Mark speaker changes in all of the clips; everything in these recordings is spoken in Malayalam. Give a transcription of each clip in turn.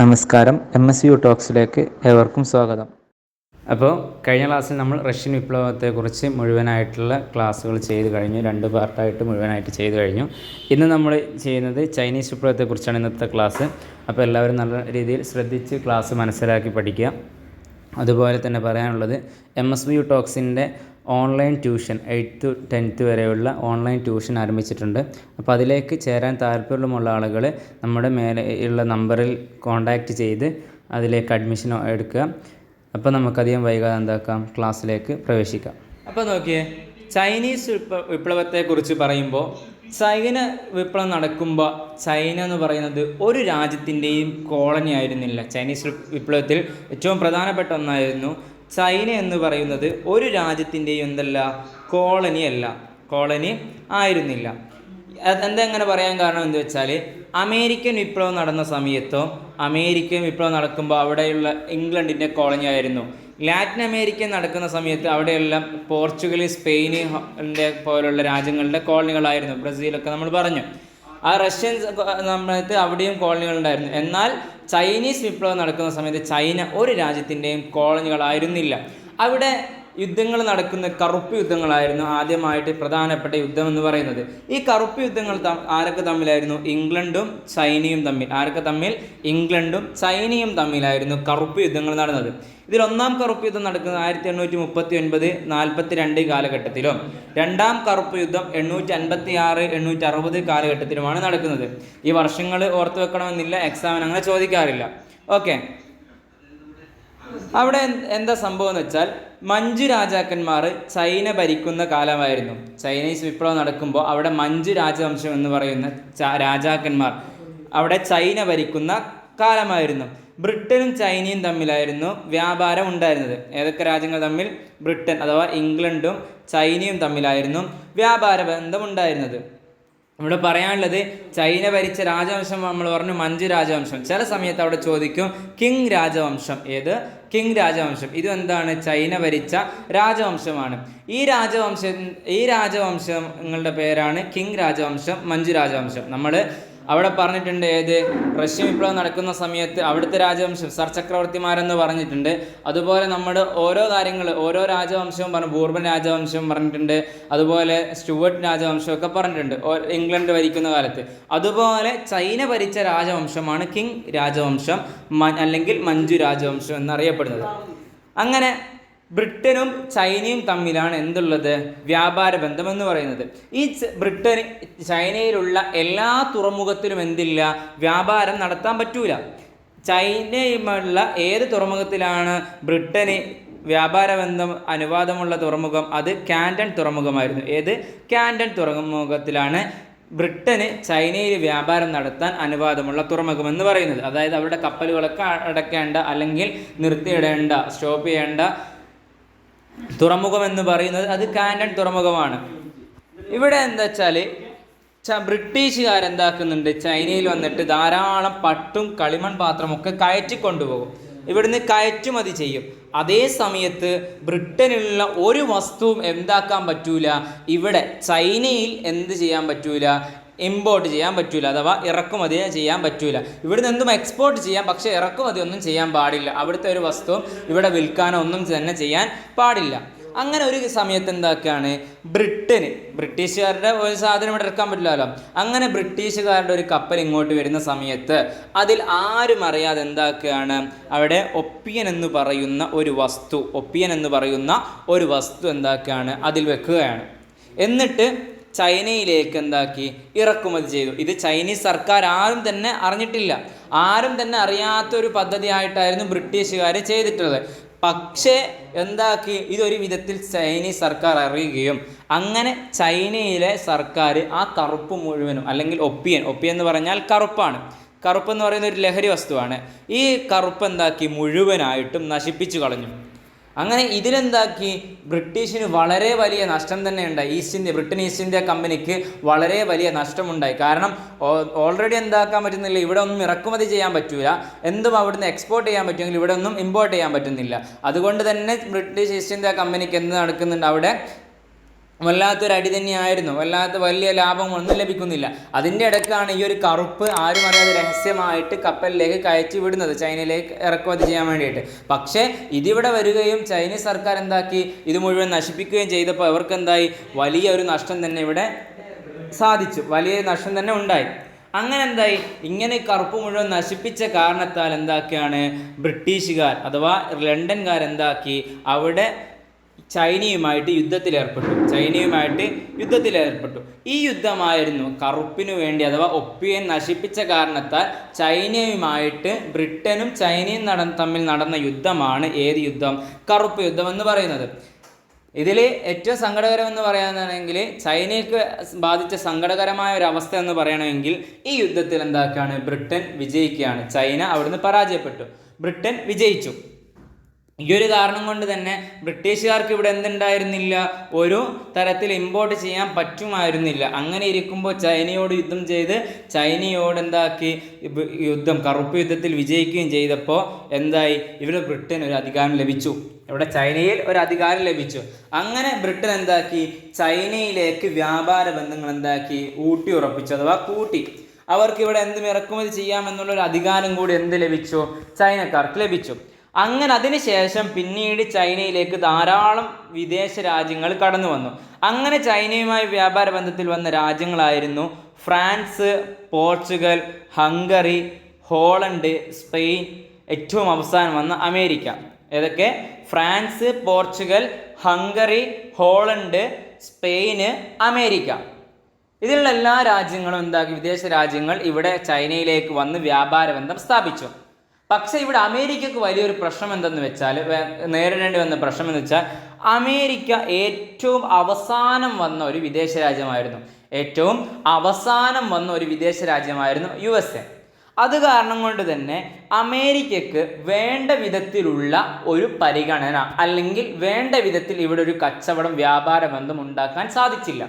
Speaker 1: നമസ്കാരം, MSU ടോക്സിലേക്ക് ഏവർക്കും സ്വാഗതം. അപ്പോൾ കഴിഞ്ഞ ക്ലാസ്സിൽ നമ്മൾ റഷ്യൻ വിപ്ലവത്തെക്കുറിച്ച് മുഴുവനായിട്ടുള്ള ക്ലാസ്സുകൾ ചെയ്ത് കഴിഞ്ഞു. 2 പാർട്ടായിട്ട് മുഴുവനായിട്ട് ചെയ്ത് കഴിഞ്ഞു. ഇന്ന് നമ്മൾ ചെയ്യുന്നത് ചൈനീസ് വിപ്ലവത്തെക്കുറിച്ചാണ് ഇന്നത്തെ ക്ലാസ്. അപ്പോൾ എല്ലാവരും നല്ല രീതിയിൽ ശ്രദ്ധിച്ച് ക്ലാസ് മനസ്സിലാക്കി പഠിക്കുക. അതുപോലെ തന്നെ പറയാനുള്ളത് MSU ടോക്സിൻ്റെ online tuition 8th to 10th വരെയുള്ള ഓൺലൈൻ ട്യൂഷൻ ആരംഭിച്ചിട്ടുണ്ട്. അപ്പോൾ അതിലേക്ക് ചേരാൻ താല്പര്യമുള്ള ആളുകൾ നമ്മുടെ മേലെ ഉള്ള നമ്പറിൽ കോൺടാക്റ്റ് ചെയ്ത് അതിലേക്ക് അഡ്മിഷൻ എടുക്കുക. അപ്പോൾ നമുക്കധികം വൈകാതെ എന്താക്കാം, ക്ലാസ്സിലേക്ക് പ്രവേശിക്കാം. അപ്പോൾ നോക്കിയേ, ചൈനീസ് വിപ്ലവത്തെക്കുറിച്ച് പറയുമ്പോൾ ചൈന വിപ്ലവം നടക്കുമ്പോൾ ചൈന എന്ന് പറയുന്നത് ഒരു രാജ്യത്തിൻ്റെയും കോളനി ആയിരുന്നില്ല. ചൈനീസ് വിപ്ലവത്തിൽ ഏറ്റവും പ്രധാനപ്പെട്ട ഒന്നായിരുന്നു ചൈന എന്ന് പറയുന്നത് ഒരു രാജ്യത്തിൻ്റെയും കോളനി ആയിരുന്നില്ല. എന്തെങ്ങനെ പറയാൻ കാരണം എന്ന് വെച്ചാൽ, അമേരിക്കൻ വിപ്ലവം നടന്ന സമയത്തോ അമേരിക്കൻ വിപ്ലവം നടക്കുമ്പോൾ അവിടെയുള്ള ഇംഗ്ലണ്ടിൻ്റെ കോളനി ആയിരുന്നു. ലാറ്റിൻ അമേരിക്ക നടക്കുന്ന സമയത്ത് അവിടെയെല്ലാം പോർച്ചുഗൽ, സ്പെയിന് പോലുള്ള രാജ്യങ്ങളുടെ കോളനികളായിരുന്നു. ബ്രസീലൊക്കെ നമ്മൾ പറഞ്ഞു. ആ റഷ്യൻ സമയത്ത് അവിടെയും കോളനികളുണ്ടായിരുന്നു. എന്നാൽ ചൈനീസ് വിപ്ലവം നടക്കുന്ന സമയത്ത് ചൈന ഒരു രാജ്യത്തിൻ്റെയും കോളനികളായിരുന്നില്ല. അവിടെ യുദ്ധങ്ങൾ നടക്കുന്ന കറുപ്പ് യുദ്ധങ്ങളായിരുന്നു ആദ്യമായിട്ട് പ്രധാനപ്പെട്ട യുദ്ധം എന്ന് പറയുന്നത്. ഈ കറുപ്പ് യുദ്ധങ്ങൾ ആരൊക്കെ തമ്മിലായിരുന്നു? ഇംഗ്ലണ്ടും ചൈനയും തമ്മിലായിരുന്നു കറുപ്പ് യുദ്ധങ്ങൾ നടന്നത്. ഇതിൽ ഒന്നാം കറുപ്പ് യുദ്ധം നടക്കുന്നത് 1839-42 കാലഘട്ടത്തിലും രണ്ടാം കറുപ്പ് യുദ്ധം 856-860 കാലഘട്ടത്തിലുമാണ് നടക്കുന്നത്. ഈ വർഷങ്ങൾ ഓർത്തു വെക്കണമെന്നില്ല, എക്സാമിന് അങ്ങനെ ചോദിക്കാറില്ല. ഓക്കെ, അവിടെ എന്താ സംഭവം എന്ന് വെച്ചാൽ, മഞ്ചു രാജാക്കന്മാർ ചൈന ഭരിക്കുന്ന കാലമായിരുന്നു. ചൈനീസ് വിപ്ലവം നടക്കുമ്പോൾ അവിടെ മഞ്ചു രാജവംശം എന്ന് പറയുന്ന രാജാക്കന്മാർ അവിടെ ചൈന ഭരിക്കുന്ന കാലമായിരുന്നു. ബ്രിട്ടനും ചൈനയും തമ്മിലായിരുന്നു വ്യാപാരം ഉണ്ടായിരുന്നത്. ഏതൊക്കെ രാജ്യങ്ങൾ തമ്മിൽ? ബ്രിട്ടൻ അഥവാ ഇംഗ്ലണ്ടും ചൈനയും തമ്മിലായിരുന്നു വ്യാപാര ബന്ധം ഉണ്ടായിരുന്നത്. ഇവിടെ പറയാനുള്ളത്, ചൈന ഭരിച്ച രാജവംശം നമ്മൾ പറഞ്ഞു മഞ്ചു രാജവംശം. ചില സമയത്ത് അവിടെ ചോദിക്കും കിങ് രാജവംശം. ഏത്? കിങ് രാജവംശം. ഇത് എന്താണ്? ചൈന ഭരിച്ച രാജവംശമാണ്. ഈ രാജവംശങ്ങളുടെ പേരാണ് കിങ് രാജവംശം, മഞ്ചു രാജവംശം. നമ്മൾ അവിടെ പറഞ്ഞിട്ടുണ്ട്. ഏത്? റഷ്യൻ വിപ്ലവം നടക്കുന്ന സമയത്ത് അവിടുത്തെ രാജവംശം സർചക്രവർത്തിമാരെന്ന് പറഞ്ഞിട്ടുണ്ട്. അതുപോലെ നമ്മുടെ ഓരോ രാജവംശവും പറഞ്ഞു. ബൂർബൻ രാജവംശം പറഞ്ഞിട്ടുണ്ട്, അതുപോലെ സ്റ്റുവർട്ട് രാജവംശമൊക്കെ പറഞ്ഞിട്ടുണ്ട് ഇംഗ്ലണ്ട് ഭരിക്കുന്ന കാലത്ത്. അതുപോലെ ചൈന ഭരിച്ച രാജവംശമാണ് കിങ് രാജവംശം അല്ലെങ്കിൽ മഞ്ചു രാജവംശം എന്നറിയപ്പെടുന്നത്. അങ്ങനെ ബ്രിട്ടനും ചൈനയും തമ്മിലാണ് എന്തുള്ളത്? വ്യാപാര ബന്ധം എന്ന് പറയുന്നത്. ഈ ബ്രിട്ടന് ചൈനയിലുള്ള എല്ലാ തുറമുഖത്തിലും എന്തില്ല? വ്യാപാരം നടത്താൻ പറ്റൂല. ചൈനയുമുള്ള ഏത് തുറമുഖത്തിലാണ് ബ്രിട്ടന് വ്യാപാര ബന്ധം അനുവാദമുള്ള തുറമുഖം? അത് കാൻഡൺ തുറമുഖമായിരുന്നു. ഏത്? കാൻഡൺ തുറമുഖത്തിലാണ് ബ്രിട്ടന് ചൈനയിൽ വ്യാപാരം നടത്താൻ അനുവാദമുള്ള തുറമുഖം എന്ന് പറയുന്നത്. അതായത് അവരുടെ കപ്പലുകളൊക്കെ അടക്കേണ്ട അല്ലെങ്കിൽ നിർത്തിയിടേണ്ട, സ്റ്റോപ്പ് ചെയ്യേണ്ട തുറമുഖം എന്ന് പറയുന്നത് അത് കാൻഡൺ തുറമുഖമാണ്. ഇവിടെ എന്താ വെച്ചാൽ, ബ്രിട്ടീഷുകാരെന്താക്കുന്നുണ്ട്? ചൈനയിൽ വന്നിട്ട് ധാരാളം പട്ടും കളിമൺ പാത്രമൊക്കെ കയറ്റിക്കൊണ്ടുപോകും. ഇവിടുന്ന് കയറ്റുമതി ചെയ്യും. അതേ സമയത്ത് ബ്രിട്ടനിലുള്ള ഒരു വസ്തുവും എന്താക്കാൻ പറ്റൂല, ഇവിടെ ചൈനയിൽ എന്ത് ചെയ്യാൻ പറ്റൂല? ഇമ്പോർട്ട് ചെയ്യാൻ പറ്റൂല, അഥവാ ഇറക്കുമതി ചെയ്യാൻ പറ്റൂല. ഇവിടുന്ന് എന്തും എക്സ്പോർട്ട് ചെയ്യാം, പക്ഷേ ഇറക്കുമതി ഒന്നും ചെയ്യാൻ പാടില്ല. അവിടുത്തെ ഒരു വസ്തുവും ഇവിടെ വിൽക്കാനോ ഒന്നും തന്നെ ചെയ്യാൻ പാടില്ല. അങ്ങനെ ഒരു സമയത്ത് എന്താക്കുകയാണ്, ബ്രിട്ടീഷുകാരുടെ ഒരു സാധനം ഇവിടെ ഇറക്കാൻ പറ്റില്ലല്ലോ. അങ്ങനെ ബ്രിട്ടീഷുകാരുടെ ഒരു കപ്പൽ ഇങ്ങോട്ട് വരുന്ന സമയത്ത് അതിൽ ആരും അറിയാതെ എന്താക്കുകയാണ്, അവിടെ ഒപ്പിയൻ എന്ന് പറയുന്ന ഒരു വസ്തു എന്താക്കുകയാണ്, അതിൽ വെക്കുകയാണ്. എന്നിട്ട് ചൈനയിലേക്ക് എന്താക്കി? ഇറക്കുമതി ചെയ്തു. ഇത് ചൈനീസ് സർക്കാർ ആരും തന്നെ അറിഞ്ഞിട്ടില്ല. ആരും തന്നെ അറിയാത്തൊരു പദ്ധതിയായിട്ടായിരുന്നു ബ്രിട്ടീഷുകാർ ചെയ്തിട്ടുള്ളത്. പക്ഷേ എന്താക്കി? ഇതൊരു വിധത്തിൽ ചൈനീസ് സർക്കാർ അറിയുകയും അങ്ങനെ ചൈനയിലെ സർക്കാർ ആ കറുപ്പ് മുഴുവനും, അല്ലെങ്കിൽ ഒപ്പിയൻ എന്ന് പറഞ്ഞാൽ കറുപ്പാണ്. കറുപ്പെന്ന് പറയുന്ന ഒരു ലഹരി വസ്തുവാണ്. ഈ കറുപ്പ് എന്താക്കി? മുഴുവനായിട്ടും നശിപ്പിച്ചു കളഞ്ഞു. അങ്ങനെ ഇതിലെന്താക്കി? ബ്രിട്ടീഷിന് വളരെ വലിയ നഷ്ടം തന്നെ ഉണ്ടായി. ബ്രിട്ടൻ ഈസ്റ്റ് ഇന്ത്യ കമ്പനിക്ക് വളരെ വലിയ നഷ്ടമുണ്ടായി. കാരണം ഓൾറെഡി എന്താക്കാൻ പറ്റുന്നില്ല, ഇവിടെ ഒന്നും ഇറക്കുമതി ചെയ്യാൻ പറ്റൂല. എന്തും അവിടുന്ന് എക്സ്പോർട്ട് ചെയ്യാൻ പറ്റുമെങ്കിൽ ഇവിടെ ഒന്നും ഇമ്പോർട്ട് ചെയ്യാൻ പറ്റുന്നില്ല. അതുകൊണ്ട് തന്നെ ബ്രിട്ടീഷ് ഈസ്റ്റ് ഇന്ത്യ കമ്പനിക്ക് എന്ത് നടക്കുന്നുണ്ട്? അവിടെ വല്ലാത്തൊരു അടി തന്നെയായിരുന്നു. വല്ലാത്ത വലിയ ലാഭമൊന്നും ലഭിക്കുന്നില്ല. അതിൻ്റെ ഇടയ്ക്കാണ് ഈ ഒരു കറുപ്പ് ആരും അറിയാതെ രഹസ്യമായിട്ട് കപ്പലിലേക്ക് കയറ്റി വിടുന്നത്, ചൈനയിലേക്ക് ഇറക്കുമതി ചെയ്യാൻ വേണ്ടിയിട്ട്. പക്ഷേ ഇതിവിടെ വരികയും ചൈനീസ് സർക്കാർ എന്താക്കി, ഇത് മുഴുവൻ നശിപ്പിക്കുകയും ചെയ്തപ്പോൾ അവർക്ക് എന്തായി, വലിയ ഒരു നഷ്ടം തന്നെ ഇവിടെ സാധിച്ചു, വലിയ നഷ്ടം തന്നെ ഉണ്ടായി. അങ്ങനെ എന്തായി, ഇങ്ങനെ കറുപ്പ് മുഴുവൻ നശിപ്പിച്ച കാരണത്താൽ എന്താക്കിയാണ് ബ്രിട്ടീഷുകാർ അഥവാ ലണ്ടൻകാരെന്താക്കി, അവിടെ ചൈനയുമായിട്ട് യുദ്ധത്തിലേർപ്പെട്ടു. ഈ യുദ്ധമായിരുന്നു കറുപ്പിനു വേണ്ടി അഥവാ ഒപ്പിയൻ നശിപ്പിച്ച കാരണത്താൽ ചൈനയുമായിട്ട് ബ്രിട്ടനും ചൈനയും തമ്മിൽ നടന്ന യുദ്ധമാണ് ഏത് യുദ്ധം? കറുപ്പ് യുദ്ധം എന്ന് പറയുന്നത്. ഇതിൽ ഏറ്റവും സങ്കടകരമെന്ന് പറയാനാണെങ്കിൽ ചൈനയ്ക്ക് ബാധിച്ച സങ്കടകരമായ ഒരു അവസ്ഥ എന്ന് പറയണമെങ്കിൽ ഈ യുദ്ധത്തിൽ എന്താക്കുകയാണ്, ബ്രിട്ടൻ വിജയിക്കുകയാണ്. ചൈന അവിടുന്ന് പരാജയപ്പെട്ടു, ബ്രിട്ടൻ വിജയിച്ചു. ഈ ഒരു കാരണം കൊണ്ട് തന്നെ ബ്രിട്ടീഷുകാർക്ക് ഇവിടെ എന്തുണ്ടായിരുന്നില്ല, ഒരു തരത്തിൽ ഇമ്പോർട്ട് ചെയ്യാൻ പറ്റുമായിരുന്നില്ല. അങ്ങനെ ഇരിക്കുമ്പോൾ ചൈനയോട് യുദ്ധം ചെയ്ത് ചൈനയോട് എന്താക്കി കറുപ്പ് യുദ്ധത്തിൽ വിജയിക്കുകയും ചെയ്തപ്പോൾ എന്തായി, ഇവിടെ ബ്രിട്ടൻ ഒരു അധികാരം ലഭിച്ചു, ഇവിടെ ചൈനയിൽ ഒരു അധികാരം ലഭിച്ചു. അങ്ങനെ ബ്രിട്ടൻ എന്താക്കി, ചൈനയിലേക്ക് വ്യാപാര ബന്ധങ്ങൾ എന്താക്കി ഊട്ടി ഉറപ്പിച്ചു അഥവാ കൂട്ടി. അവർക്ക് ഇവിടെ എന്തും ഇറക്കുമതി ചെയ്യാമെന്നുള്ളൊരു അധികാരം കൂടി ലഭിച്ചു, ചൈനക്കാർക്ക് ലഭിച്ചു. അങ്ങനെ അതിനുശേഷം പിന്നീട് ചൈനയിലേക്ക് ധാരാളം വിദേശ രാജ്യങ്ങൾ കടന്നു വന്നു. അങ്ങനെ ചൈനയുമായി വ്യാപാര ബന്ധത്തിൽ വന്ന രാജ്യങ്ങളായിരുന്നു France, Portugal, Hungary, Holland, Spain, ഏറ്റവും അവസാനം വന്ന അമേരിക്ക. ഏതൊക്കെ? France, Portugal, Hungary, Holland, Spain, America. ഇതിലുള്ള എല്ലാ രാജ്യങ്ങളും എന്താക്കി, വിദേശ രാജ്യങ്ങൾ ഇവിടെ ചൈനയിലേക്ക് വന്ന് വ്യാപാര ബന്ധം സ്ഥാപിച്ചു. പക്ഷേ ഇവിടെ അമേരിക്കക്ക് വലിയൊരു പ്രശ്നം എന്തെന്ന് വെച്ചാൽ, നേരിടേണ്ടി വന്ന പ്രശ്നം എന്ന് വെച്ചാൽ, അമേരിക്ക ഏറ്റവും അവസാനം വന്ന ഒരു വിദേശ രാജ്യമായിരുന്നു USA. അത് കാരണം കൊണ്ട് തന്നെ അമേരിക്കക്ക് വേണ്ട വിധത്തിലുള്ള ഒരു പരിഗണന അല്ലെങ്കിൽ വേണ്ട വിധത്തിൽ ഇവിടെ ഒരു കച്ചവടം, വ്യാപാര ബന്ധം ഉണ്ടാക്കാൻ സാധിച്ചില്ല.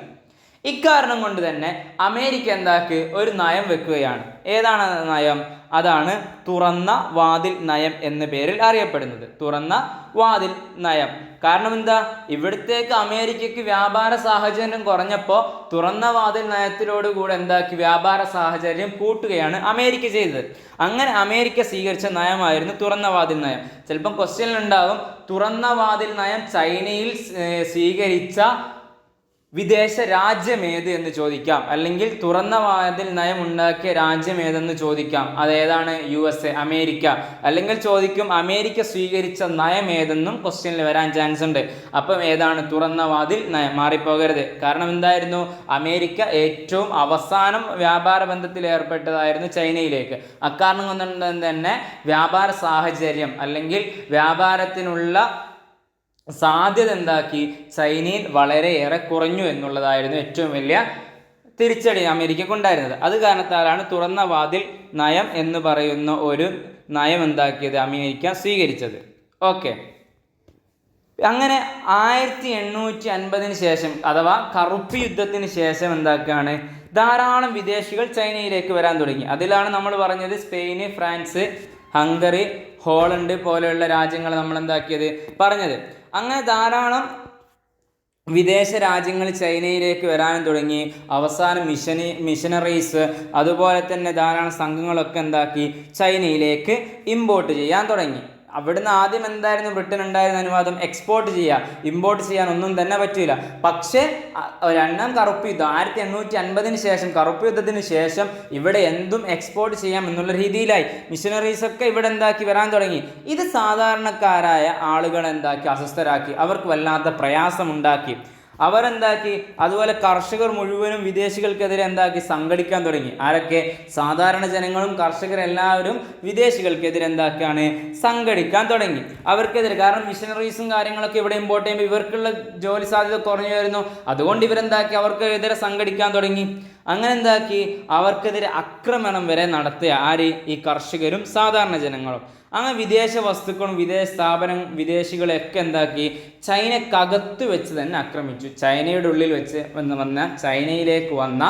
Speaker 1: ഇക്കാരണം കൊണ്ട് തന്നെ അമേരിക്ക എന്താക്കി, ഒരു നയം വെക്കുകയാണ്. ഏതാണ് നയം? അതാണ് തുറന്ന വാതിൽ നയം എന്ന പേരിൽ അറിയപ്പെടുന്നത്. തുറന്ന വാതിൽ നയം. കാരണം എന്താ, ഇവിടത്തേക്ക് അമേരിക്കക്ക് വ്യാപാര സാഹചര്യം കുറഞ്ഞപ്പോൾ തുറന്ന വാതിൽ നയത്തിലോടുകൂടെ എന്താക്കി, വ്യാപാര സാഹചര്യം കൂട്ടുകയാണ് അമേരിക്ക ചെയ്തത്. അങ്ങനെ അമേരിക്ക സ്വീകരിച്ച നയമായിരുന്നു തുറന്ന വാതിൽ നയം. ചിലപ്പം ക്വസ്റ്റ്യനിലുണ്ടാവും, തുറന്ന വാതിൽ നയം ചൈനയിൽ സ്വീകരിച്ച വിദേശ രാജ്യമേത് എന്ന് ചോദിക്കാം, അല്ലെങ്കിൽ തുറന്ന വാതിൽ നയം ഉണ്ടാക്കിയ രാജ്യമേതെന്ന് ചോദിക്കാം. അതേതാണ്? USA, America. അല്ലെങ്കിൽ ചോദിക്കും അമേരിക്ക സ്വീകരിച്ച നയം ഏതെന്നും ക്വസ്റ്റ്യനിൽ വരാൻ ചാൻസ് ഉണ്ട്. അപ്പം ഏതാണ് തുറന്ന വാതിൽ നയം? മാറിപ്പോകരുത്. കാരണം എന്തായിരുന്നു, അമേരിക്ക ഏറ്റവും അവസാനം വ്യാപാര ബന്ധത്തിൽ ഏർപ്പെട്ടതായിരുന്നു ചൈനയിലേക്ക്. അക്കാരണം കൊണ്ട് തന്നെ വ്യാപാര സാഹചര്യം അല്ലെങ്കിൽ വ്യാപാരത്തിനുള്ള സാധ്യത എന്താക്കി, ചൈനയിൽ വളരെയേറെ കുറഞ്ഞു എന്നുള്ളതായിരുന്നു ഏറ്റവും വലിയ തിരിച്ചടി അമേരിക്കക്ക് ഉണ്ടായിരുന്നത്. അത് കാരണത്താലാണ് തുറന്ന വാതിൽ നയം എന്ന് പറയുന്ന ഒരു നയം എന്താക്കിയത്, അമേരിക്ക സ്വീകരിച്ചത്. ഓക്കെ. അങ്ങനെ 1850 ശേഷം അഥവാ കറുപ്പ് യുദ്ധത്തിന് ശേഷം എന്താക്കുകയാണ്, ധാരാളം വിദേശികൾ ചൈനയിലേക്ക് വരാൻ തുടങ്ങി. അതിലാണ് നമ്മൾ പറഞ്ഞത് സ്പെയിന്, ഫ്രാൻസ്, ഹംഗറി, ഹോളണ്ട് പോലെയുള്ള രാജ്യങ്ങൾ നമ്മൾ എന്താക്കിയത് പറഞ്ഞത്. അങ്ങനെ ധാരാളം വിദേശ രാജ്യങ്ങൾ ചൈനയിലേക്ക് വരാനും തുടങ്ങി. അവസാനം മിഷനറീസ് അതുപോലെ തന്നെ ധാരാളം സംഘങ്ങളൊക്കെ എന്താക്കി, ചൈനയിലേക്ക് ഇമ്പോർട്ട് ചെയ്യാൻ തുടങ്ങി. അവിടുന്ന് ആദ്യം എന്തായിരുന്നു ബ്രിട്ടൻ ഉണ്ടായിരുന്ന അനുവാദം, എക്സ്പോർട്ട് ചെയ്യുക, ഇമ്പോർട്ട് ചെയ്യാൻ ഒന്നും തന്നെ പറ്റില്ല. പക്ഷേ രണ്ടാം കറുപ്പ് യുദ്ധം 1850 ശേഷം, കറുപ്പ് യുദ്ധത്തിന് ശേഷം ഇവിടെ എന്തും എക്സ്പോർട്ട് ചെയ്യാം എന്നുള്ള രീതിയിലായി. മിഷനറീസൊക്കെ ഇവിടെ എന്താക്കി വരാൻ തുടങ്ങി. ഇത് സാധാരണക്കാരായ ആളുകൾ എന്താക്കി, അസ്വസ്ഥരാക്കി, അവർക്ക് വല്ലാത്ത പ്രയാസമുണ്ടാക്കി. അവരെന്താക്കി, അതുപോലെ കർഷകർ മുഴുവനും വിദേശികൾക്കെതിരെ എന്താക്കി, സംഘടിക്കാൻ തുടങ്ങി. ആരൊക്കെ? സാധാരണ ജനങ്ങളും കർഷകരെല്ലാവരും വിദേശികൾക്കെതിരെ എന്താക്കാണ്, സംഘടിക്കാൻ തുടങ്ങി. അവർക്കെതിരെ, കാരണം മിഷനറീസും കാര്യങ്ങളൊക്കെ ഇവിടെ ഇമ്പോർട്ട് ചെയ്യുമ്പോൾ ഇവർക്കുള്ള ജോലി സാധ്യത കുറഞ്ഞു വരുന്നു. അതുകൊണ്ട് ഇവരെന്താക്കി, അവർക്കെതിരെ സംഘടിക്കാൻ തുടങ്ങി. അങ്ങനെ എന്താക്കി, അവർക്കെതിരെ ആക്രമണം വരെ നടത്തിയ ആര്? ഈ കർഷകരും സാധാരണ ജനങ്ങളും. അങ്ങനെ വിദേശ വസ്തുക്കളും വിദേശ വിദേശികളെയൊക്കെ എന്താക്കി, ചൈനക്കകത്ത് വെച്ച് തന്നെ ആക്രമിച്ചു. ചൈനയുടെ ഉള്ളിൽ വെച്ച് ചൈനയിലേക്ക് വന്ന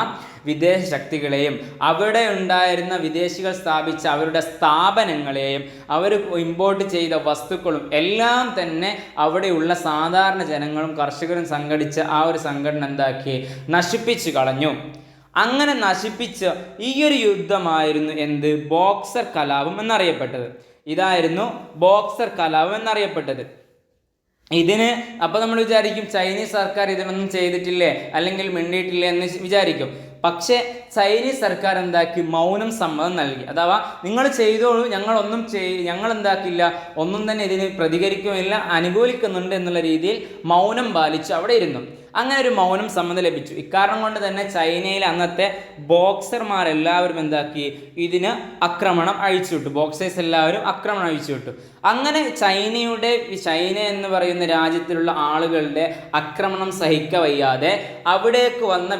Speaker 1: വിദേശ ശക്തികളെയും അവിടെ ഉണ്ടായിരുന്ന വിദേശികൾ സ്ഥാപിച്ച അവരുടെ സ്ഥാപനങ്ങളെയും അവർ ഇമ്പോർട്ട് ചെയ്ത വസ്തുക്കളും എല്ലാം തന്നെ അവിടെയുള്ള സാധാരണ ജനങ്ങളും കർഷകരും സംഘടിച്ച ആ ഒരു സംഘടന എന്താക്കി, നശിപ്പിച്ചു കളഞ്ഞു. അങ്ങനെ നശിപ്പിച്ച ഈ ഒരു യുദ്ധമായിരുന്നു എന്ത്? ബോക്സർ കലാപം എന്നറിയപ്പെട്ടത്. ഇതായിരുന്നു ബോക്സർ കലാപം എന്നറിയപ്പെട്ടത്. ഇതിന് അപ്പോൾ നമ്മൾ വിചാരിക്കും ചൈനീസ് സർക്കാർ ഇതിനൊന്നും ചെയ്തിട്ടില്ലേ അല്ലെങ്കിൽ മിണ്ടിയിട്ടില്ലേ എന്ന് വിചാരിക്കും. പക്ഷേ ചൈനീസ് സർക്കാർ എന്താക്കി, മൗനം സമ്മതം നൽകി. അഥവാ നിങ്ങൾ ചെയ്തോളൂ, ഞങ്ങൾ എന്താക്കില്ല, ഒന്നും തന്നെ ഇതിന് പ്രതികരിക്കുമില്ല, അനുകൂലിക്കുന്നുണ്ട് എന്നുള്ള രീതിയിൽ മൗനം പാലിച്ചു അവിടെ ഇരുന്നു. അങ്ങനെ ഒരു മൗനം സമ്മതം ലഭിച്ചു. ഇക്കാരണം കൊണ്ട് തന്നെ ചൈനയിലെ അന്നത്തെ ബോക്സർമാരെല്ലാവരും എന്താക്കി, ഇതിന് ആക്രമണം അഴിച്ചുവിട്ടു. ബോക്സേഴ്സ് എല്ലാവരും ആക്രമണം അഴിച്ചുവിട്ടു. അങ്ങനെ ചൈന എന്ന് പറയുന്ന രാജ്യത്തിലുള്ള ആളുകളുടെ ആക്രമണം സഹിക്കവയ്യാതെ അവിടേക്ക് വന്ന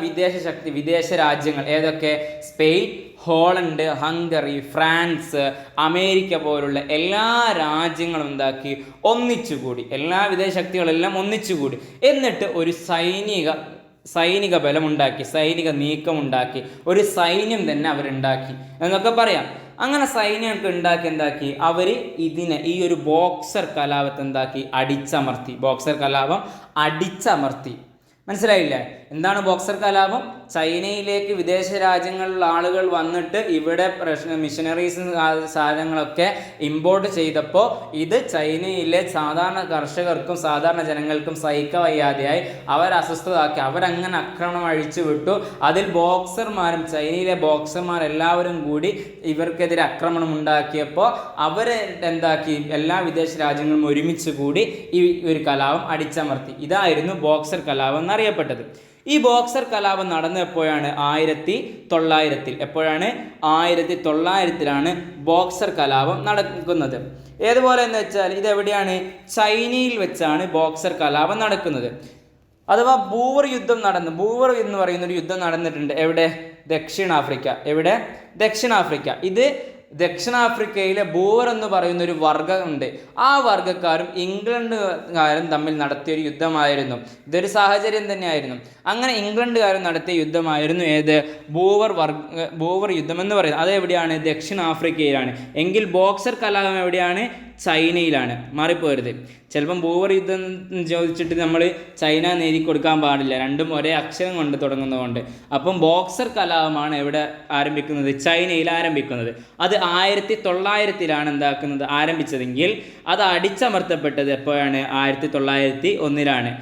Speaker 1: വിദേശ രാജ്യങ്ങൾ ഏതൊക്കെ? Spain, Holland, Hungary, France, America പോലുള്ള എല്ലാ രാജ്യങ്ങളും എന്താക്കി, ഒന്നിച്ചുകൂടി. എല്ലാ വിദേശ ശക്തികളെല്ലാം ഒന്നിച്ചുകൂടി. എന്നിട്ട് ഒരു സൈനിക ബലമുണ്ടാക്കി, സൈനിക നീക്കമുണ്ടാക്കി, ഒരു സൈന്യം തന്നെ അവരുണ്ടാക്കി എന്നൊക്കെ പറയാം. അങ്ങനെ സൈന്യമൊക്കെ എന്താക്കി അവർ ഈ ഒരു ബോക്സർ കലാപത്തെ എന്താക്കി, അടിച്ചമർത്തി. ബോക്സർ കലാപം അടിച്ചമർത്തി. മനസ്സിലായില്ലേ? എന്താണ് ബോക്സർ കലാപം? ചൈനയിലേക്ക് വിദേശ രാജ്യങ്ങളിലുള്ള ആളുകൾ വന്നിട്ട് ഇവിടെ മിഷനറീസ് സാധനങ്ങളൊക്കെ ഇമ്പോർട്ട് ചെയ്തപ്പോൾ ഇത് ചൈനയിലെ സാധാരണ കർഷകർക്കും സാധാരണ ജനങ്ങൾക്കും സഹിക്കവയ്യാതെയായി അവർ അസ്വസ്ഥതാക്കി. അവരങ്ങനെ ആക്രമണം അഴിച്ചു വിട്ടു. അതിൽ ചൈനയിലെ ബോക്സർമാരെല്ലാവരും കൂടി ഇവർക്കെതിരെ ആക്രമണം ഉണ്ടാക്കിയപ്പോൾ അവർ എന്താക്കി, എല്ലാ വിദേശ രാജ്യങ്ങളും ഒരുമിച്ച് കൂടി ഈ ഒരു കലാപം അടിച്ചമർത്തി. ഇതായിരുന്നു ബോക്സർ കലാപം എന്നറിയപ്പെട്ടത്. ഈ ബോക്സർ കലാപം നടന്നപ്പോഴാണ് 1900-ലാണ് ബോക്സർ കലാപം നടക്കുന്നത്. ഏതുപോലെ എന്ന് വെച്ചാൽ ഇതെവിടെയാണ്? ചൈനയിൽ വെച്ചാണ് ബോക്സർ കലാപം നടക്കുന്നത്. അഥവാ ബൂവർ യുദ്ധം എന്ന് പറയുന്നൊരു യുദ്ധം നടന്നിട്ടുണ്ട്. എവിടെ? ദക്ഷിണാഫ്രിക്ക. എവിടെ? ദക്ഷിണാഫ്രിക്ക. ഇത് ദക്ഷിണാഫ്രിക്കയിലെ ബൂവർ എന്ന് പറയുന്ന ഒരു വർഗ്ഗമുണ്ട്. ആ വർഗ്ഗക്കാരും ഇംഗ്ലണ്ടുകാരും തമ്മിൽ നടത്തിയൊരു യുദ്ധമായിരുന്നു. ഇതൊരു സാഹചര്യം തന്നെയായിരുന്നു. അങ്ങനെ ഇംഗ്ലണ്ടുകാരും നടത്തിയ യുദ്ധമായിരുന്നു ഏത്? ബൂവർ യുദ്ധം എന്ന് പറയുന്നത്. അതെവിടെയാണ്? ദക്ഷിണാഫ്രിക്കയിലാണ്. എങ്കിൽ ബോക്സർ കലാപം എവിടെയാണ്? ചൈനയിലാണ്. മാറിപ്പോരുത്. ചിലപ്പം ബൂവർ യുദ്ധം ചോദിച്ചിട്ട് നമ്മൾ ചൈന നേരി കൊടുക്കാൻ പാടില്ല. രണ്ടും ഒരേ അക്ഷരം കൊണ്ട് തുടങ്ങുന്നതുകൊണ്ട്. അപ്പം ബോക്സർ കലാപമാണ് എവിടെ ആരംഭിക്കുന്നത്? ചൈനയിൽ ആരംഭിക്കുന്നത്. അത് 1900-ലാണ് ആരംഭിച്ചതെങ്കിൽ അത് അടിച്ചമർത്തപ്പെട്ടത് എപ്പോഴാണ്? 1901-ലാണ്.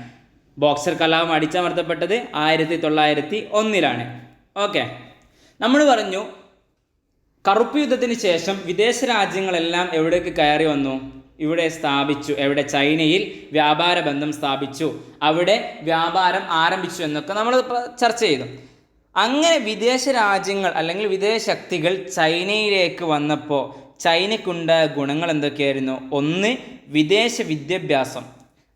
Speaker 1: ബോക്സർ കലാപം അടിച്ചമർത്തപ്പെട്ടത് 1901-ലാണ്. ഓക്കെ, നമ്മൾ പറഞ്ഞു കറുപ്പ് യുദ്ധത്തിന് ശേഷം വിദേശ രാജ്യങ്ങളെല്ലാം എവിടേക്ക് കയറി വന്നു? ഇവിടെ സ്ഥാപിച്ചു. എവിടെ? ചൈനയിൽ വ്യാപാര ബന്ധം സ്ഥാപിച്ചു. അവിടെ വ്യാപാരം ആരംഭിച്ചു എന്നൊക്കെ നമ്മൾ ചർച്ച ചെയ്തു. അങ്ങനെ വിദേശ രാജ്യങ്ങൾ അല്ലെങ്കിൽ വിദേശ ശക്തികൾ ചൈനയിലേക്ക് വന്നപ്പോൾ ചൈനയ്ക്കുണ്ടായ ഗുണങ്ങൾ എന്തൊക്കെയായിരുന്നു? ഒന്ന്, വിദേശ വിദ്യാഭ്യാസം.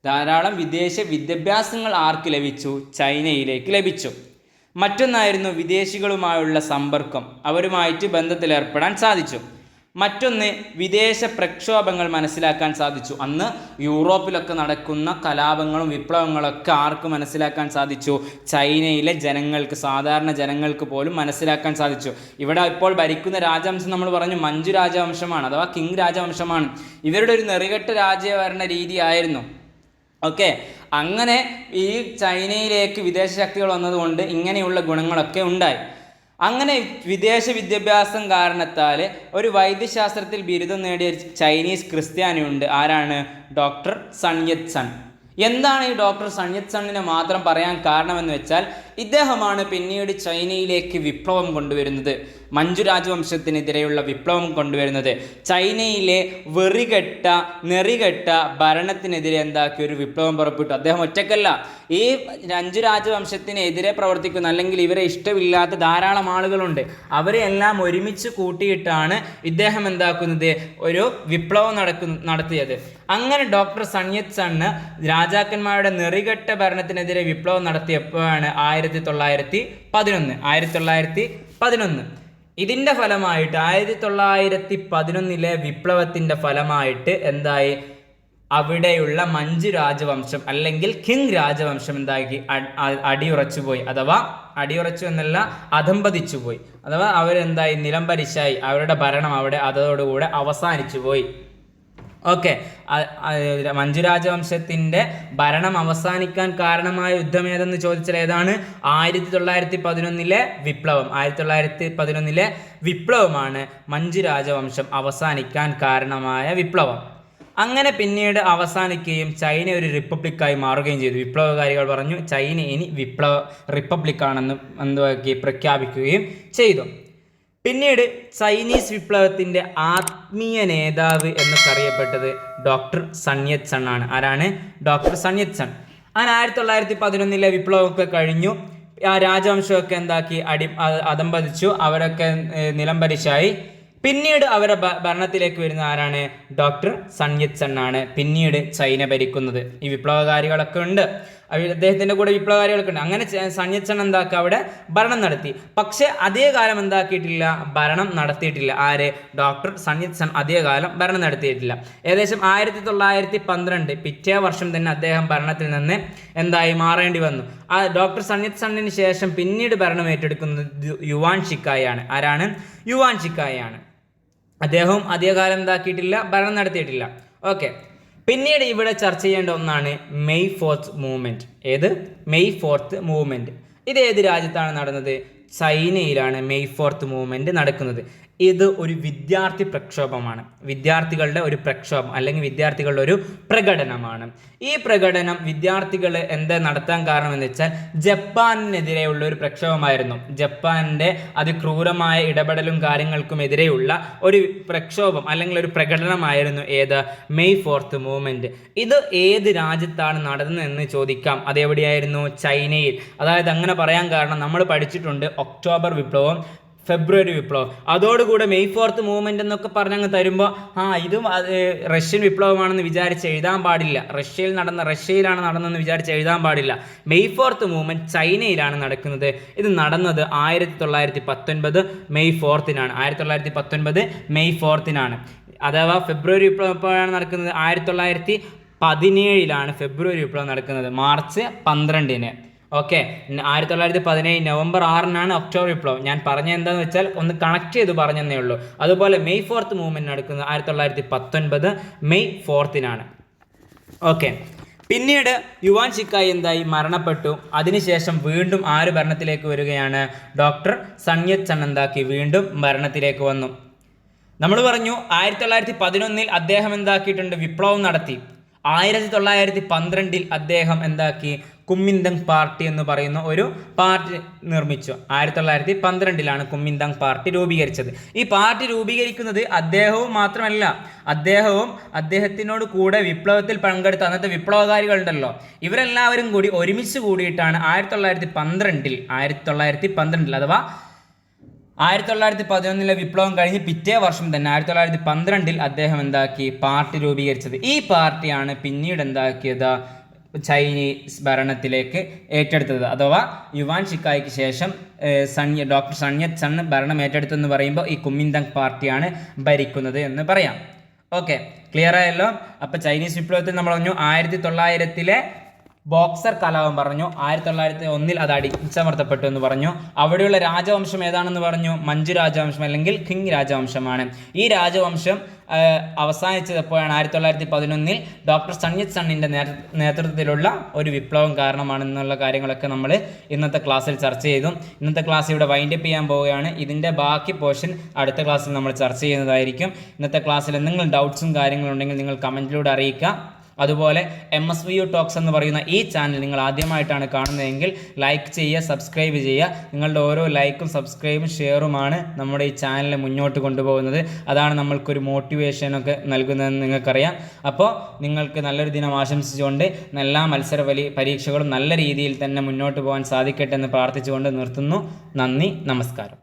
Speaker 1: ധാരാളം വിദേശ വിദ്യാഭ്യാസങ്ങൾ ആർക്ക് ലഭിച്ചു? ചൈനയിലേക്ക് ലഭിച്ചു. മറ്റൊന്നായിരുന്നു വിദേശികളുമായുള്ള സമ്പർക്കം. അവരുമായിട്ട് ബന്ധത്തിലേർപ്പെടാൻ സാധിച്ചു. മറ്റൊന്ന്, വിദേശ പ്രക്ഷോഭങ്ങൾ മനസ്സിലാക്കാൻ സാധിച്ചു. അന്ന് യൂറോപ്പിലൊക്കെ നടക്കുന്ന കലാപങ്ങളും വിപ്ലവങ്ങളൊക്കെ ആർക്ക് മനസ്സിലാക്കാൻ സാധിച്ചു? ചൈനയിലെ ജനങ്ങൾക്ക്, സാധാരണ ജനങ്ങൾക്ക് പോലും മനസ്സിലാക്കാൻ സാധിച്ചു. ഇവിടെ ഇപ്പോൾ ഭരിക്കുന്ന രാജവംശം നമ്മൾ പറഞ്ഞു മഞ്ചു രാജവംശമാണ്, അഥവാ കിങ് രാജവംശമാണ്. ഇവരുടെ ഒരു നെറികെട്ട രാജ്യഭരണ രീതിയായിരുന്നു. ഓക്കെ, അങ്ങനെ ഈ ചൈനയിലേക്ക് വിദേശ ശക്തികൾ വന്നതുകൊണ്ട് ഇങ്ങനെയുള്ള ഗുണങ്ങളൊക്കെ ഉണ്ടായി. അങ്ങനെ വിദേശ വിദ്യാഭ്യാസം കാരണത്താൽ ഒരു വൈദ്യശാസ്ത്രത്തിൽ ബിരുദം നേടിയ ചൈനീസ് ക്രിസ്ത്യാനിയുണ്ട്. ആരാണ്? ഡോക്ടർ സൺ യത് സൺ. എന്താണ് ഈ ഡോക്ടർ സൺ യത് സണ്ണിനെ മാത്രം പറയാൻ കാരണമെന്ന് വെച്ചാൽ ഇദ്ദേഹമാണ് പിന്നീട് ചൈനയിലേക്ക് വിപ്ലവം കൊണ്ടുവരുന്നത്. മഞ്ചു രാജവംശത്തിനെതിരെയുള്ള വിപ്ലവം കൊണ്ടുവരുന്നത്. ചൈനയിലെ നെറികെട്ട ഭരണത്തിനെതിരെ എന്താക്കി ഒരു വിപ്ലവം പുറപ്പെട്ടു. അദ്ദേഹം ഒറ്റക്കല്ല. ഈ മഞ്ചു രാജവംശത്തിനെതിരെ പ്രവർത്തിക്കുന്ന അല്ലെങ്കിൽ ഇവരെ ഇഷ്ടമില്ലാത്ത ധാരാളം ആളുകളുണ്ട്. അവരെ എല്ലാം ഒരുമിച്ച് കൂട്ടിയിട്ടാണ് ഇദ്ദേഹം എന്താക്കുന്നത്? ഒരു വിപ്ലവം നടത്തിയത്. അങ്ങനെ ഡോക്ടർ സൺ യറ്റ് സൺ രാജാക്കന്മാരുടെ നെറികെട്ട ഭരണത്തിനെതിരെ വിപ്ലവം നടത്തിയപ്പോഴാണ് 1911. ഇതിൻ്റെ ഫലമായിട്ട് 1911 വിപ്ലവത്തിൻ്റെ ഫലമായിട്ട് എന്തായി, അവിടെയുള്ള മഞ്ജു രാജവംശം അല്ലെങ്കിൽ കിങ് രാജവംശം എന്താക്കി, അടിയുറച്ചുപോയി. അഥവാ അടിയുറച്ചു എന്നല്ല, അധംപതിച്ചു പോയി. അഥവാ അവരെന്തായി, നിലംപരിശായി. അവരുടെ ഭരണം അവിടെ അതോടുകൂടെ അവസാനിച്ചു പോയി. ഓക്കെ, മഞ്ജു രാജവംശത്തിൻ്റെ ഭരണം അവസാനിക്കാൻ കാരണമായ യുദ്ധം ഏതെന്ന് ചോദിച്ചാൽ ഏതാണ്? 1911 വിപ്ലവം. 1911 വിപ്ലവമാണ് മഞ്ജു രാജവംശം അവസാനിക്കാൻ കാരണമായ വിപ്ലവം. അങ്ങനെ പിന്നീട് അവസാനിക്കുകയും ചൈന ഒരു റിപ്പബ്ലിക്കായി മാറുകയും ചെയ്തു. വിപ്ലവകാരികൾ പറഞ്ഞു ചൈന ഇനി റിപ്പബ്ലിക്കാണെന്ന് പ്രഖ്യാപിക്കുകയും ചെയ്തു. പിന്നീട് ചൈനീസ് വിപ്ലവത്തിൻ്റെ ആത്മീയ നേതാവ് എന്നൊക്കെ ഡോക്ടർ സൺ യറ്റ് സൺ ആണ്. ആരാണ്? Doctor Sun Yat Sen. അങ്ങനെ 1911 വിപ്ലവമൊക്കെ കഴിഞ്ഞു. ആ രാജവംശമൊക്കെ എന്താക്കി, അധംപതിച്ചു. അവരൊക്കെ നിലംപരിശായി. പിന്നീട് അവരുടെ ഭരണത്തിലേക്ക് വരുന്ന ആരാണ്? ഡോക്ടർ സൺ യറ്റ് സൺ ആണ് പിന്നീട് ചൈന ഭരിക്കുന്നത്. ഈ വിപ്ലവകാരികളൊക്കെ ഉണ്ട്, അദ്ദേഹത്തിൻ്റെ കൂടെ വിപ്ലവകാരികളൊക്കെ ഉണ്ട്. അങ്ങനെ സൺ യറ്റ് സൺ എന്താക്കുക, അവിടെ ഭരണം നടത്തി. പക്ഷെ അതേ കാലം എന്താക്കിയിട്ടില്ല, ഭരണം നടത്തിയിട്ടില്ല. ആര്? ഡോക്ടർ സൺ യറ്റ് സൺ അതേ കാലം ഭരണം നടത്തിയിട്ടില്ല. ഏകദേശം 1912 പിറ്റേ വർഷം തന്നെ അദ്ദേഹം ഭരണത്തിൽ നിന്ന് എന്തായി, മാറേണ്ടി വന്നു. ആ ഡോക്ടർ സൺ യറ്റ് സണ്ണിന് ശേഷം പിന്നീട് ഭരണം ഏറ്റെടുക്കുന്നത് യുവാൻ ഷിക്കായാണ്. ആരാണ്? യുവാൻ ഷിക്കായാണ്. അദ്ദേഹവും അധികകാലം എന്താക്കിയിട്ടില്ല, ഭരണം നടത്തിയിട്ടില്ല. ഓക്കെ, പിന്നീട് ഇവിടെ ചർച്ച ചെയ്യേണ്ട ഒന്നാണ് മെയ് 4th മൂവ്മെൻറ്റ്. ഏത്? May 4th movement. ഇത് ഏത് രാജ്യത്താണ് നടന്നത്? ചൈനയിലാണ് മെയ് 4th മൂവ്മെൻറ്റ് നടക്കുന്നത്. ഇത് ഒരു വിദ്യാർത്ഥി പ്രക്ഷോഭമാണ്. വിദ്യാർത്ഥികളുടെ ഒരു പ്രക്ഷോഭം അല്ലെങ്കിൽ വിദ്യാർത്ഥികളുടെ ഒരു പ്രകടനമാണ്. ഈ പ്രകടനം വിദ്യാർത്ഥികൾ എന്താ നടത്താൻ കാരണമെന്ന് വെച്ചാൽ ജപ്പാനെതിരെയുള്ള ഒരു പ്രക്ഷോഭമായിരുന്നു. ജപ്പാൻ്റെ അതിക്രൂരമായ ഇടപെടലും കാര്യങ്ങൾക്കും എതിരെയുള്ള ഒരു പ്രക്ഷോഭം അല്ലെങ്കിൽ ഒരു പ്രകടനമായിരുന്നു ഏത്? May 4th movement. ഇത് ഏത് രാജ്യത്താണ് നടന്നതെന്ന് ചോദിക്കാം. അതെവിടെയായിരുന്നു? ചൈനയിൽ. അതായത് അങ്ങനെ പറയാൻ കാരണം നമ്മൾ പഠിച്ചിട്ടുണ്ട് ഒക്ടോബർ വിപ്ലവം, ഫെബ്രുവരി വിപ്ലവം. അതോടുകൂടെ മെയ് 4th മൂവ്മെൻറ്റ് എന്നൊക്കെ പറഞ്ഞങ്ങ് തരുമ്പോൾ ഇതും റഷ്യൻ വിപ്ലവമാണെന്ന് വിചാരിച്ച് എഴുതാൻ പാടില്ല. റഷ്യയിലാണ് നടന്നതെന്ന് വിചാരിച്ച് എഴുതാൻ പാടില്ല. മെയ് 4th മൂവ്മെൻറ്റ് ചൈനയിലാണ് നടക്കുന്നത്. ഇത് നടന്നത് 1919 മെയ് 4th-നാണ്. 1919 മെയ് 4th-നാണ്. അഥവാ ഫെബ്രുവരി വിപ്ലവം എപ്പോഴാണ് നടക്കുന്നത്? 1917 ഫെബ്രുവരി വിപ്ലവം നടക്കുന്നത്, മാർച്ച് 12-ന്. ഓക്കെ, 1917 നവംബർ 6-നാണ് ഒക്ടോബർ വിപ്ലവം. ഞാൻ പറഞ്ഞത് എന്താണെന്ന് വെച്ചാൽ ഒന്ന് കണക്ട് ചെയ്ത് പറഞ്ഞതേ ഉള്ളൂ. അതുപോലെ മെയ് 4th മൂവ്മെൻറ്റ് നടക്കുന്നത് 1919 മെയ് 4th-നാണ്. ഓക്കെ, പിന്നീട് യുവാൻ ഷിക്കായി എന്തായി, മരണപ്പെട്ടു. അതിനുശേഷം വീണ്ടും ആര് ഭരണത്തിലേക്ക് വരികയാണ്? ഡോക്ടർ സൺ യറ്റ് സൺ എന്താക്കി, വീണ്ടും ഭരണത്തിലേക്ക് വന്നു. നമ്മൾ പറഞ്ഞു 1911 അദ്ദേഹം എന്താക്കിയിട്ടുണ്ട്, വിപ്ലവം നടത്തി. 1912 അദ്ദേഹം എന്താക്കി, കുമിന്തങ് പാർട്ടി എന്ന് പറയുന്ന ഒരു പാർട്ടി നിർമ്മിച്ചു. 1912 കുമിന്തങ് പാർട്ടി രൂപീകരിച്ചത്. ഈ പാർട്ടി രൂപീകരിക്കുന്നത് അദ്ദേഹവും മാത്രമല്ല, അദ്ദേഹത്തിനോട് കൂടെ വിപ്ലവത്തിൽ പങ്കെടുത്ത അന്നത്തെ വിപ്ലവകാരികളുണ്ടല്ലോ, ഇവരെല്ലാവരും കൂടി ഒരുമിച്ച് കൂടിയിട്ടാണ് 1912 അഥവാ 1911 വിപ്ലവം കഴിഞ്ഞ് പിറ്റേ വർഷം തന്നെ 1912 അദ്ദേഹം എന്താക്കി, പാർട്ടി രൂപീകരിച്ചത്. ഈ പാർട്ടിയാണ് പിന്നീട് എന്താക്കിയത്, ചൈനീസ് ഭരണത്തിലേക്ക് ഏറ്റെടുത്തത്. അഥവാ യുവാൻ ഷിക്കായിക്ക് ശേഷം ഡോക്ടർ സൺ യറ്റ് സൺ ഭരണം ഏറ്റെടുത്തെന്ന് പറയുമ്പോൾ ഈ കുമിന്തങ് പാർട്ടിയാണ് ഭരിക്കുന്നത് എന്ന് പറയാം. ഓക്കെ, ക്ലിയർ ആയല്ലോ. അപ്പോൾ ചൈനീസ് വിപ്ലവത്തിൽ നമ്മൾ പറഞ്ഞു 1900 ബോക്സർ കലാപം പറഞ്ഞു, 1901 അത് അടിച്ചമർത്തപ്പെട്ടു എന്ന് പറഞ്ഞു. അവിടെയുള്ള രാജവംശം ഏതാണെന്ന് പറഞ്ഞു, മഞ്ജു രാജവംശം അല്ലെങ്കിൽ കിങ് രാജവംശമാണ്. ഈ രാജവംശം അവസാനിച്ചത് എപ്പോഴാണ്? 1911 ഡോക്ടർ സൺ യറ്റ് സണ്ണിൻ്റെ നേതൃത്വത്തിലുള്ള ഒരു വിപ്ലവം കാരണമാണെന്നുള്ള കാര്യങ്ങളൊക്കെ നമ്മൾ ഇന്നത്തെ ക്ലാസ്സിൽ ചർച്ച ചെയ്തു. ഇന്നത്തെ ക്ലാസ് ഇവിടെ വൈൻഡപ്പ് ചെയ്യാൻ പോവുകയാണ്. ഇതിൻ്റെ ബാക്കി പോർഷൻ അടുത്ത ക്ലാസ്സിൽ നമ്മൾ ചർച്ച ചെയ്യുന്നതായിരിക്കും. ഇന്നത്തെ ക്ലാസ്സിൽ എന്തെങ്കിലും ഡൗട്ട്സും കാര്യങ്ങളുണ്ടെങ്കിൽ നിങ്ങൾ കമൻറ്റിലൂടെ അറിയിക്കുക. അതുപോലെ MSVU ടോക്സ് എന്ന് പറയുന്ന ഈ ചാനൽ നിങ്ങൾ ആദ്യമായിട്ടാണ് കാണുന്നതെങ്കിൽ ലൈക്ക് ചെയ്യുക, സബ്സ്ക്രൈബ് ചെയ്യുക. നിങ്ങളുടെ ഓരോ ലൈക്കും സബ്സ്ക്രൈബും ഷെയറുമാണ് നമ്മുടെ ഈ ചാനലിനെ മുന്നോട്ട് കൊണ്ടുപോകുന്നത്. അതാണ് നമ്മൾക്കൊരു മോട്ടിവേഷനൊക്കെ നൽകുന്നതെന്ന് നിങ്ങൾക്കറിയാം. അപ്പോൾ നിങ്ങൾക്ക് നല്ലൊരു ദിനം ആശംസിച്ചുകൊണ്ട് എല്ലാ പരീക്ഷകളും നല്ല രീതിയിൽ തന്നെ മുന്നോട്ട് പോകാൻ സാധിക്കട്ടെ എന്ന് പ്രാർത്ഥിച്ചുകൊണ്ട് നിർത്തുന്നു. നന്ദി, നമസ്കാരം.